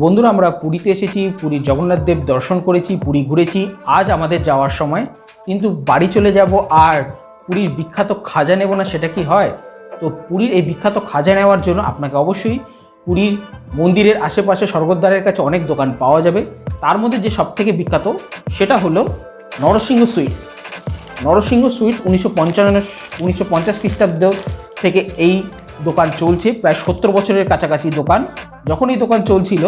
বন্ধুরা আমরা পুরীতে এসেছি, পুরীর জগন্নাথ দেব দর্শন করেছি, পুরী ঘুরেছি। আজ আমাদের যাওয়ার সময়, কিন্তু বাড়ি চলে যাব আর পুরীর বিখ্যাত খাজা নেব না, সেটা কি হয়? তো পুরীর এই বিখ্যাত খাজা নেওয়ার জন্য আপনাকে অবশ্যই পুরীর মন্দিরের আশেপাশে স্বর্গদ্বারের কাছে অনেক দোকান পাওয়া যাবে। তার মধ্যে যে সবথেকে বিখ্যাত সেটা হলো নরসিংহ সুইটস। নরসিংহ সুইটস 1950 খ্রিস্টাব্দ থেকে এই দোকান চলছে, প্রায় 70 বছরের কাছাকাছি দোকান। যখন এই দোকান চলছিল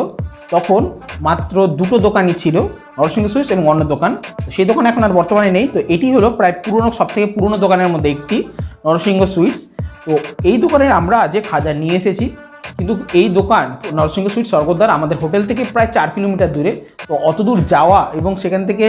তখন মাত্র দুটো দোকানই ছিল, নরসিংহ সুইটস এবং অন্য দোকান। সেই দোকান এখন আর বর্তমানে নেই। তো এটি হলো প্রায় সবথেকে পুরনো দোকানের মধ্যে একটি, নরসিংহ সুইটস। তো এই দোকানে আমরা আজ খাজা নিয়ে এসেছি, কিন্তু এই দোকান নরসিংহ সুইটস স্বর্গদ্বার আমাদের হোটেল থেকে প্রায় 4 কিলোমিটার দূরে। তো অত দূর যাওয়া এবং সেখান থেকে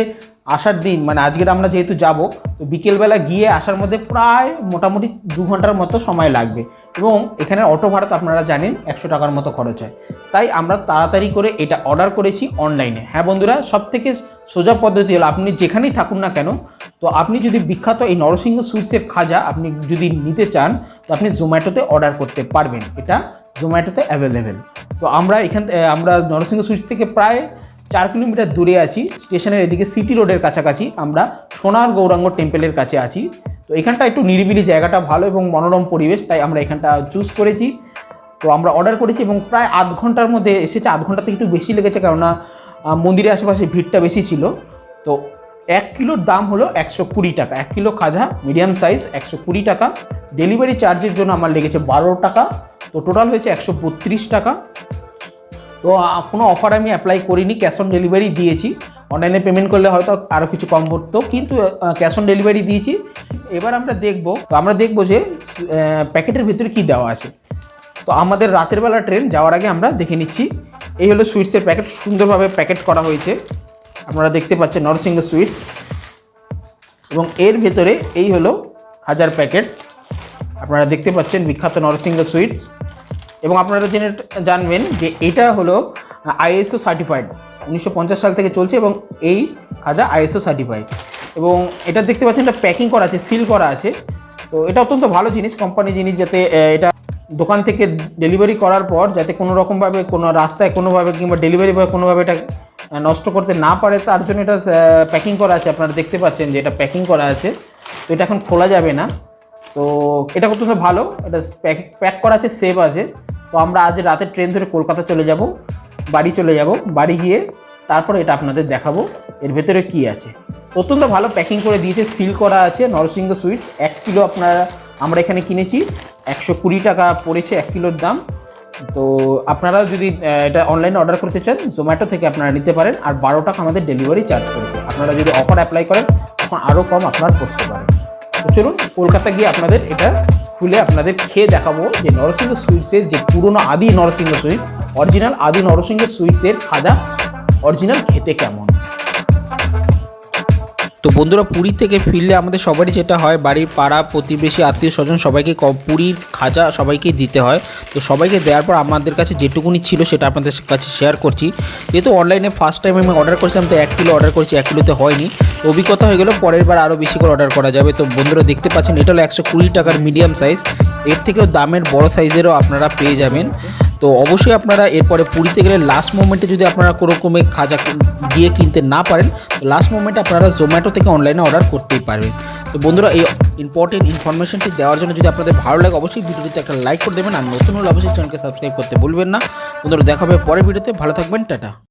আসার দিন, মানে আজকের আমরা যেহেতু যাব, তো বিকেলবেলা গিয়ে আসার মধ্যে প্রায় মোটামুটি 2 ঘন্টার মতো সময় লাগবে। এবং এখানে অটো ভাড়া তো আপনারা জানেন 100 টাকার মতো খরচ হয়। তাই আমরা তাড়াতাড়ি করে এটা অর্ডার করেছি অনলাইনে। হ্যাঁ বন্ধুরা, সবথেকে সোজা পদ্ধতি হলো আপনি যেখানেই থাকুন না কেন, তো আপনি যদি বিখ্যাত এই নরসিংহ সুইটসের খাজা আপনি যদি নিতে চান, তো আপনি জোম্যাটোতে অর্ডার করতে পারবেন। এটা জোম্যাটোতে অ্যাভেলেবেল। তো আমরা নরসিংহ সুইটস থেকে প্রায় 4 কিলোমিটার দূরে আছি, স্টেশনের এদিকে সিটি রোডের কাছাকাছি। আমরা সোনার গৌরাঙ্গ টেম্পলের কাছে আছি। তো এখানটা একটু নিরিবিলি, জায়গাটা ভালো এবং মনোরম পরিবেশ, তাই আমরা এখানটা চুজ করেছি। তো আমরা অর্ডার করেছি এবং প্রায় আধ ঘন্টার মধ্যে এসেছে। আধ ঘন্টা থেকে একটু বেশি লেগেছে, কেননা মন্দিরের আশেপাশে ভিড়টা বেশি ছিল। তো 1 কিলোর দাম হলো 120 টাকা। 1 কিলো খাজা মিডিয়াম সাইজ 120 টাকা। ডেলিভারি চার্জের জন্য আমার লেগেছে 12 টাকা। তো টোটাল হয়েছে 132 টাকা। তো কোনো অফার আমি অ্যাপ্লাই করিনি, ক্যাশ অন ডেলিভারি দিয়েছি। অনলাইনে পেমেন্ট করলে হয়তো আরও কিছু কম করতো, কিন্তু ক্যাশ অন ডেলিভারি দিয়েছি। এবার আমরা দেখব যে প্যাকেটের ভিতরে কি দেওয়া আছে। তো আমাদের রাতের বেলা ট্রেন যাওয়ার আগে আমরা দেখে নিচ্ছি। এই হলো সুইটসের প্যাকেট, সুন্দরভাবে প্যাকেট করা হয়েছে। আপনারা দেখতে পাচ্ছেন নরসিংহ সুইটস, এবং এর ভেতরে এই হলো খাজার প্যাকেট। আপনারা দেখতে পাচ্ছেন বিখ্যাত নরসিংহ সুইটস। এবং আপনারা জানবেন যে এটা হলো ISO সার্টিফাইড, 1950 সাল থেকে চলছে এবং এই খাজা ISO সার্টিফাইড। এবং এটা দেখতে পাচ্ছেন এটা প্যাকিং করা আছে, সিল করা আছে। তো এটা অত্যন্ত ভালো জিনিস, কোম্পানি জিনিস, যাতে এটা দোকান থেকে ডেলিভারি করার পর যাতে কোনো রকমভাবে কোনো রাস্তায় কোনোভাবে কিংবা ডেলিভারি বয় কোনোভাবে এটা নষ্ট করতে না পারে, তার জন্য এটা প্যাকিং করা আছে। আপনারা দেখতে পাচ্ছেন যে এটা প্যাকিং করা আছে। তো এটা এখন খোলা যাবে না। তো এটা অত্যন্ত ভালো, এটা প্যাক করা আছে, সেভ আছে। তো আমরা আজ রাতের ট্রেন ধরে কলকাতা বাড়ি চলে যাব। বাড়ি গিয়ে তারপর এটা আপনাদের দেখাবো এর ভেতরে কি আছে। অত্যন্ত ভালো প্যাকিং করে দিয়েছে, সিল করা আছে। নরসিংহ সুইটস 1 কিলো আমরা এখানে কিনেছি, 120 টাকা পড়েছে 1 কিলোর দাম। তো আপনারা যদি এটা অনলাইনে অর্ডার করতে চান, জোম্যাটো থেকে আপনারা নিতে পারেন। আর 12 টাকা আমাদের ডেলিভারি চার্জ করেছে। আপনারা যদি অফার অ্যাপ্লাই করেন তখন আরও কম আপনারা করতে পারেন। তো চলুন কলকাতা গিয়ে আপনাদের এটা খুলে আপনাদের খেয়ে দেখাবো যে নরসিংহ সুইটসের যে পুরনো আদি নরসিংহ সুইট, অরিজিনাল আদি নরসিংহ সুইটসের খাজা অরিজিনাল খেতে কেমন। তো বন্ধুরা, পুরী থেকে ফিরলে আমাদের সবারই যেটা হয়, বাড়ির পাড়া প্রতিবেশী আত্মীয় স্বজন সবাইকে পুরীর খাজা সবাইকেই দিতে হয়। তো সবাইকে দেওয়ার পর আমাদের কাছে যেটুকুনি ছিল সেটা আপনাদের কাছে শেয়ার করছি। যেহেতু অনলাইনে ফার্স্ট টাইম আমি অর্ডার করেছিলাম, তো 1 কিলো অর্ডার করেছি, 1 কিলোতে হয়নি। অভিজ্ঞতা হয়ে গেল, পরের বার আরও বেশি করে অর্ডার করা যাবে। তো বন্ধুরা দেখতে পাচ্ছেন এটা হলো 120 টাকার মিডিয়াম সাইজ। এর থেকেও দামের বড় সাইজেরও আপনারা পেয়ে যাবেন। তো অবশ্যই আপনারা এরপরে পুরীতে গেলে লাস্ট মোমেন্টে যদি আপনারা কোনো রকমে খাজা গিয়ে কিনতে না পারেন, তো লাস্ট মোমেন্টে আপনারা জোম্যাটো থেকে অনলাইনে অর্ডার করতেই পারবেন। তো বন্ধুরা, এই ইম্পর্টেন্ট ইনফরমেশনটি দেওয়ার জন্য যদি আপনাদের ভালো লাগে, অবশ্যই ভিডিওটিতে একটা লাইক করে দেবেন। আর নতুন হলে অবশ্যই চ্যানেলকে সাবস্ক্রাইব করতে ভুলবেন না। বন্ধুরা, দেখা হবে পরের ভিডিওতে। ভালো থাকবেন, টাটা।